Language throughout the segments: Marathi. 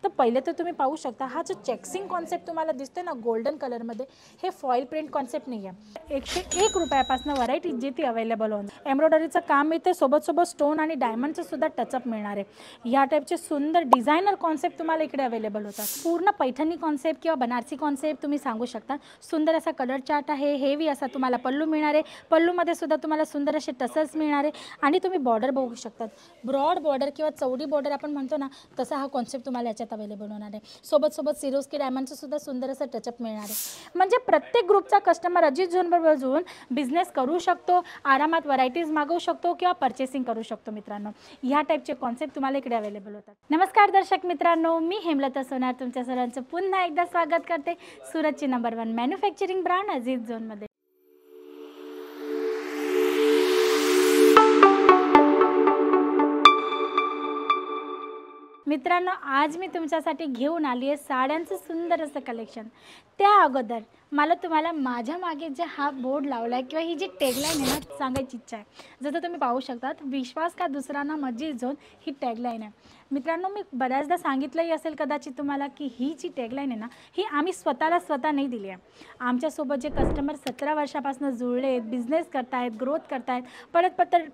तर पहिले तर तुम्ही पाहू शकता हा जो चेक्सिंग कॉन्सेप्ट तुम्हाला दिसतोय ना गोल्डन कलरमध्ये, हे फॉईल प्रिंट कॉन्सेप्ट नाही आहे. 101 रुपयापासून व्हरायटी जी ती अवेलेबल होऊन एम्ब्रॉयडरीचं काम इथे सोबत स्टोन आणि डायमंडचं सुद्धा टचअप मिळणार आहे. या टाईपचे सुंदर डिझायनर कॉन्सेप्ट तुम्हाला इकडे अवेलेबल होतात. पूर्ण पैठणी कॉन्सेप्ट किंवा बनारसी कॉन्सेप्ट तुम्ही सांगू शकता. सुंदर असा कलर चार्ट आहे, हेवी असा तुम्हाला पल्लू मिळणार आहे. पल्लूमध्ये सुद्धा तुम्हाला सुंदर असे टसल्स मिळणार आहे आणि तुम्ही बॉर्डर बघू शकतात. ब्रॉड बॉर्डर किंवा चौडी बॉर्डर आपण म्हणतो ना, तसा हा कॉन्सेप्ट तुम्हाला याच्यात अवेलेबल होणार आहे. सोबत सिरोस्की डायमंडचं सुद्धा सुंदर असं टचअप मिळणार आहे. म्हणजे प्रत्येक ग्रुपचा कस्टमर अजित झोनबरोबर जुळून बिझनेस करू शकतो, आरामात व्हरायटीज मागवू शकतो किंवा परचेसिंग करू शकतो. मित्रांनो, ह्या टाईपचे कॉन्सेप्ट तुम्हाला इकडे अवेलेबल होतात. नमस्कार दर्शक मित्रांनो, मी हेमलता सोनार तुमच्या सर्वांचं पुन्हा एकदा स्वागत करते सुरतची नंबर 1 मॅन्युफॅक्चरिंग ब्रँड अजित झोनमध्ये. मित्रांनो, आज मी तुमच्यासाठी घेऊन आली आहे साड्यांचं सुंदर असं कलेक्शन. त्या अगोदर मला तुम्हाला माझ्या मागे जे हा बोर्ड लावला आहे किंवा ही जी टॅगलाईन आहे ना, सांगायची इच्छा आहे. जसं तुम्ही पाहू शकता, विश्वास का दुसरा ना मस्जिद झोन ही टॅगलाईन आहे. मित्रांनो, मी बऱ्याचदा सांगितलंही असेल कदाचित तुम्हाला की ही जी टॅगलाईन आहे ना, ही आम्ही स्वतः नाही दिली आहे. आमच्यासोबत जे कस्टमर 17 वर्षापासून जुळले आहेत, बिझनेस करतायत, ग्रोथ करतायत,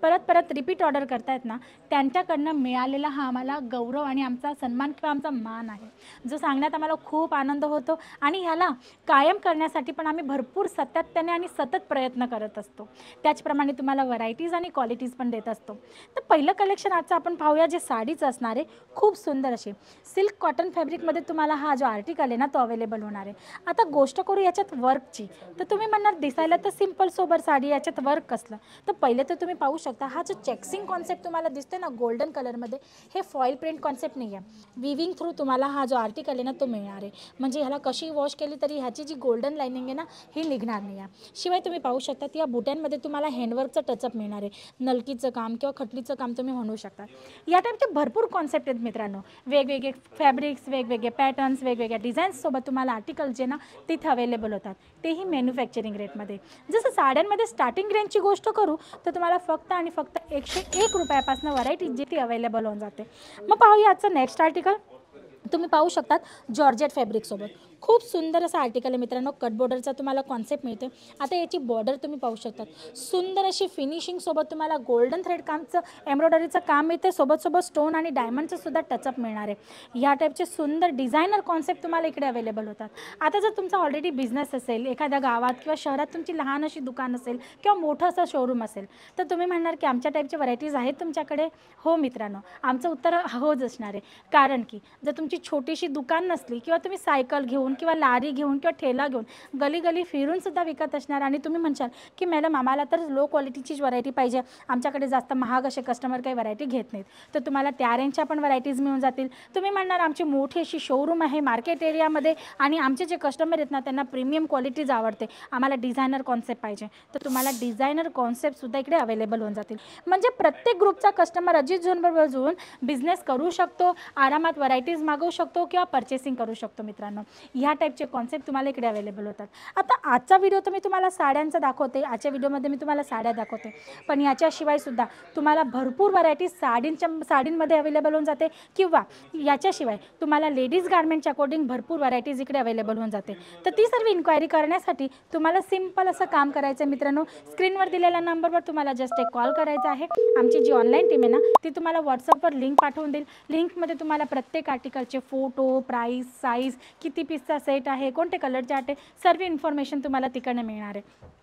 परत रिपीट ऑर्डर करतायत ना, त्यांच्याकडनं मिळालेला हा आम्हाला गौरव आणि आमचा सन्मान किंवा आमचा मान आहे, जो सांगण्यात आम्हाला खूप आनंद होतो. आणि ह्याला कायम करण्यासाठी पण आम्ही भरपूर सातत्याने आणि सतत प्रयत्न करत असतो. त्याचप्रमाणे तुम्हाला व्हरायटीज आणि क्वालिटीज पण देत असतो. तर पहिलं कलेक्शन आजचं आपण पाहूया, जे साडीचं असणार आहे. खूप सुंदर अशी सिल्क कॉटन फॅब्रिकमध्ये तुम्हाला हा जो आर्टिकल आहे ना, तो अवेलेबल होणार आहे. आता गोष्ट करू याच्यात वर्कची, तर तुम्ही म्हणणार दिसायला तर सिम्पल सोबर साडी, याच्यात वर्क कसलं. तर पहिले तर तुम्ही पाहू शकता हा जो चेक्सिंग कॉन्सेप्ट तुम्हाला दिसतोय ना गोल्डन कलरमध्ये, हे फॉईल प्रिंट कॉन्सेप्ट नाही आहे. विविंग थ्रू तुम्हाला हा जो आर्टिकल आहे ना, तो मिळणार आहे. म्हणजे ह्याला कशी वॉश केली तरी ह्याची जी गोल्डन लाइनिंग आहे ना, ही निघणार नाही आहे. शिवाय तुम्ही पाहू शकता या बुट्यांमध्ये तुम्हाला हँडवर्कचं टचअप मिळणार आहे. नलकीचं काम किंवा खटलीचं काम तुम्ही म्हणू शकता. या टाईपचे भरपूर कॉन्सेप्ट आहेत मित्रांनो. वेगवेगळे फॅब्रिक्स, वेगवेगळे पॅटर्न्स, वेगवेगळ्या डिझाईन्ससोबत तुम्हाला आर्टिकल जे ना तिथे अवेलेबल होतात, तेही मॅन्युफॅक्चरिंग रेटमध्ये. जसं साड्यांमध्ये स्टार्टिंग रेंजची गोष्ट करू तर तुम्हाला फक्त 101 रुपयापासून व्हरायटी जी ती अवेलेबल होऊन जाते. मग पाहूया आजचं नेक्स्ट आर्टिकल. तुम्ही पाहू शकतात जॉर्जेट फॅब्रिकसोबत खूप सुंदर असं आर्टिकल आहे मित्रांनो. कट बॉर्डरचा तुम्हाला कॉन्सेप्ट मिळतो. आता याची बॉर्डर तुम्ही पाहू शकतात. सुंदर अशी फिनिशिंगसोबत तुम्हाला गोल्डन थ्रेड कामचं एम्ब्रॉयडरीचं काम मिळते. सोबत स्टोन आणि डायमंडचं सुद्धा टचअप मिळणार आहे. या टाईपचे सुंदर डिझायनर कॉन्सेप्ट तुम्हाला इकडे अवेलेबल होतात. आता जर तुमचा ऑलरेडी बिझनेस असेल, एखाद्या गावात किंवा शहरात तुमची लहान अशी दुकान असेल किंवा मोठं असं शोरूम असेल, तर तुम्ही म्हणणार की आमच्या टाईपचे व्हरायटीज आहेत तुमच्याकडे. हो मित्रांनो, आमचं उत्तर होच असणार आहे. कारण की जर तुमची छोटीशी दुकान नसली किंवा तुम्ही सायकल घेऊन किंवा लारी घेऊन किंवा ठेला घेऊन गली फिरून सुद्धा विकत असणार आणि तुम्ही म्हणशाल की मॅडम आम्हाला तर लो क्वालिटीचीच व्हरायटी पाहिजे, आमच्याकडे जास्त महाग असे कस्टमर काही व्हरायटी घेत नाहीत, तर तुम्हाला त्या रेंजच्या पण व्हरायटीज मिळून जातील. तुम्ही म्हणणार आमची मोठी अशी शोरूम आहे मार्केट एरियामध्ये आणि आमचे जे कस्टमर आहेत ना, त्यांना प्रीमियम क्वालिटीज आवडते, आम्हाला डिझायनर कॉन्सेप्ट पाहिजे, तर तुम्हाला डिझायनर कॉन्सेप्टसुद्धा इकडे अवेलेबल होऊन जातील. म्हणजे प्रत्येक ग्रुपचा कस्टमर अजित झोनबरोबर जुळून बिझनेस करू शकतो, आरामात व्हरायटीज मागवू शकतो किंवा परचेसिंग करू शकतो. मित्रांनो, ह्या टाईपचे कॉन्सेप्ट तुम्हाला इकडे अवेलेबल होतात. आता आजचा व्हिडिओ तर मी तुम्हाला साड्यांचा दाखवते, आजच्या व्हिडिओमध्ये मी तुम्हाला साड्या दाखवते, पण याच्याशिवाय सुद्धा तुम्हाला भरपूर व्हरायटी साडींमध्ये अवेलेबल होऊन जाते किंवा याच्याशिवाय तुम्हाला लेडीज गार्मेंटच्या अकॉर्डिंग भरपूर व्हरायटीज इकडे अवेलेबल होऊन जाते. तर ती सर्व इन्क्वायरी करण्यासाठी तुम्हाला सिम्पल असं काम करायचं आहे मित्रांनो. स्क्रीनवर दिलेल्या नंबरवर तुम्हाला जस्ट एक कॉल करायचा आहे. आमची जी ऑनलाईन टीम आहे ना, ती तुम्हाला व्हॉट्सअपवर लिंक पाठवून देईल. लिंकमध्ये तुम्हाला प्रत्येक आर्टिकलचे फोटो, प्राईस, साईज, किती पीसचा सेट आहे, कोणते कलर चार्ट आहे, सर्व इन्फॉर्मेशन तुम्हाला तिकडनं मिळणार आहे.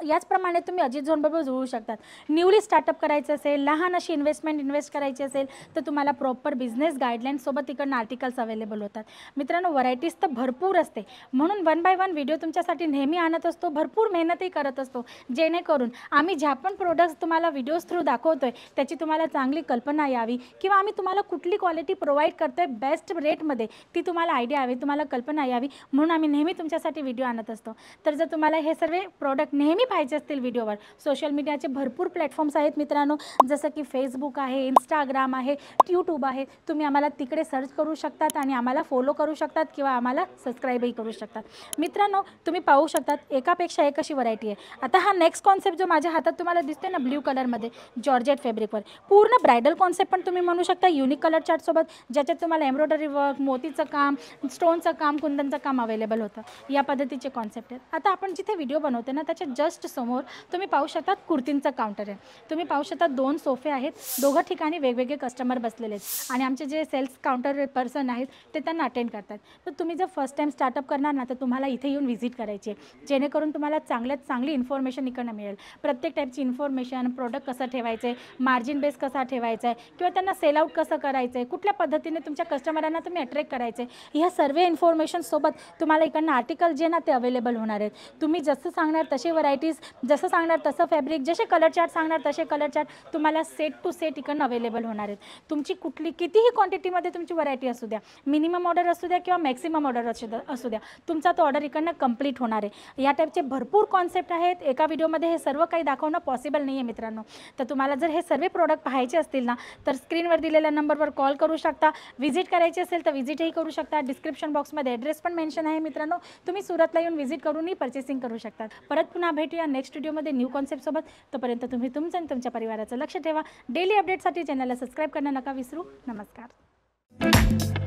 याचप्रमाणे तुम्ही अजित झोनबरोबर जुळू शकतात. न्यूली स्टार्टअप करायचं असेल, लहान अशी इन्व्हेस्ट करायची असेल, तर तुम्हाला प्रॉपर बिझनेस गाईडलाईनसोबत तिकडनं आर्टिकल्स अवेलेबल होतात. मित्रांनो, व्हरायटीज तर भरपूर असते, म्हणून 1 बाय 1 व्हिडिओ तुमच्यासाठी नेहमी आणत असतो, भरपूर मेहनतही करत असतो, जेणेकरून आम्ही ज्या पण प्रोडक्ट्स तुम्हाला व्हिडिओज थ्रू दाखवतो आहे त्याची तुम्हाला चांगली कल्पना यावी किंवा आम्ही तुम्हाला कुठली क्वालिटी प्रोव्हाइड करतो आहे बेस्ट रेटमध्ये, ती तुम्हाला आयडिया यावी, तुम्हाला कल्पना यावी, म्हणून आम्ही नेहमी तुमच्यासाठी व्हिडिओ आणत असतो. तर जर तुम्हाला हे सर्व प्रोडक्ट नेहमी पाहायचे असतील व्हिडिओवर, सोशल मीडियाचे भरपूर प्लॅटफॉर्म्स आहेत मित्रांनो, जसं की फेसबुक आहे, इंस्टाग्राम आहे, यूट्यूब आहे. तुम्ही आम्हाला तिकडे सर्च करू शकतात आणि आम्हाला फॉलो करू शकतात किंवा आम्हाला सबस्क्राईबही करू शकतात. मित्रांनो, तुम्ही पाहू शकतात एकापेक्षा एक अशी व्हरायटी आहे. आता हा नेक्स्ट कॉन्सेप्ट जो माझ्या हातात तुम्हाला दिसते ना, ब्ल्यू कलरमध्ये जॉर्जेट फॅब्रिकवर, पूर्ण ब्रायडल कॉन्सेप्ट पण तुम्ही म्हणू शकता, युनिक कलर चार्टसोबत, ज्याच्यात तुम्हाला एम्ब्रॉयडरी वर्क, मोतीचं काम, स्टोनचं काम, कुंदनचं काम अवेलेबल होतं. या पद्धतीचे कॉन्सेप्ट आहेत. आता आपण जिथे व्हिडिओ बनवते ना, त्याच्या जस्ट समोर तुम्ही पाहू शकता कुर्तींचं काउंटर आहे. तुम्ही पाहू शकता 2 सोफे आहेत, दोघं ठिकाणी वेगवेगळे कस्टमर बसलेले आहेत आणि आमचे जे सेल्स काउंटर पर्सन आहेत ते त्यांना अटेंड करतात. तर तुम्ही जर फर्स्ट टाईम स्टार्टअप करणार ना, तर तुम्हाला इथे येऊन व्हिजिट करायची आहे, जेणेकरून तुम्हाला चांगल्यात चांगली इन्फॉर्मेशन इकडनं मिळेल. प्रत्येक टाईपची इन्फॉर्मेशन, प्रोडक्ट कसं ठेवायचं आहे, मार्जिन बेस कसा ठेवायचा आहे किंवा त्यांना सेल आउट कसं करायचं आहे, कुठल्या पद्धतीने तुमच्या कस्टमरांना तुम्ही अट्रॅक्ट करायचे, ह्या सर्व इन्फॉर्मेशनसोबत तुम्हाला इकडनं आर्टिकल जे ना ते अवेलेबल होणार आहेत. तुम्ही जसं सांगणार तसे व्हरायटीज, जसं सांगणार तसं फॅब्रिक, जसे कलर चार्ट सांगणार तसे कलर चार्ट तुम्हाला सेट टू सेट इकडनं अवेलेबल होणार आहेत. तुमची कितीही क्वांटिटीमध्ये तुमची व्हरायटी असू द्या, मिनिमम ऑर्डर असू द्या किंवा मॅक्सिमम ऑर्डर असू द्या, तुमचा तो ऑर्डर इकडनं कंप्लीट होणार आहे. या टाईपचे भरपूर कॉन्सेप्ट आहेत. एका व्हिडिओमध्ये हे सर्व काही दाखवणं पॉसिबल नाही आहे मित्रांनो. तर तुम्हाला जर हे सर्व प्रोडक्ट पाहायचे असतील ना, तर स्क्रीनवर दिलेल्या नंबरवर कॉल करू शकता. व्हिजिट करायची असेल तर व्हिजिटही करू शकता. डिस्क्रिप्शन बॉक्समध्ये ॲड्रेस पण मेन्शन आहे मित्रांनो. तुम्ही सुरतला येऊन व्हिजिट करूनही पर्चेसिंग करू शकतात. परत पुन्हा भेटूया नेक्स्ट व्हिडिओमध्ये न्यू कॉन्सेप्टसोबत. तोपर्यंत तुम्ही तुमचं आणि तुमच्या परिवाराचं लक्ष ठेवा. डेली अपडेटसाठी चॅनलला सबस्क्राईब करणं नका विसरू. नमस्कार.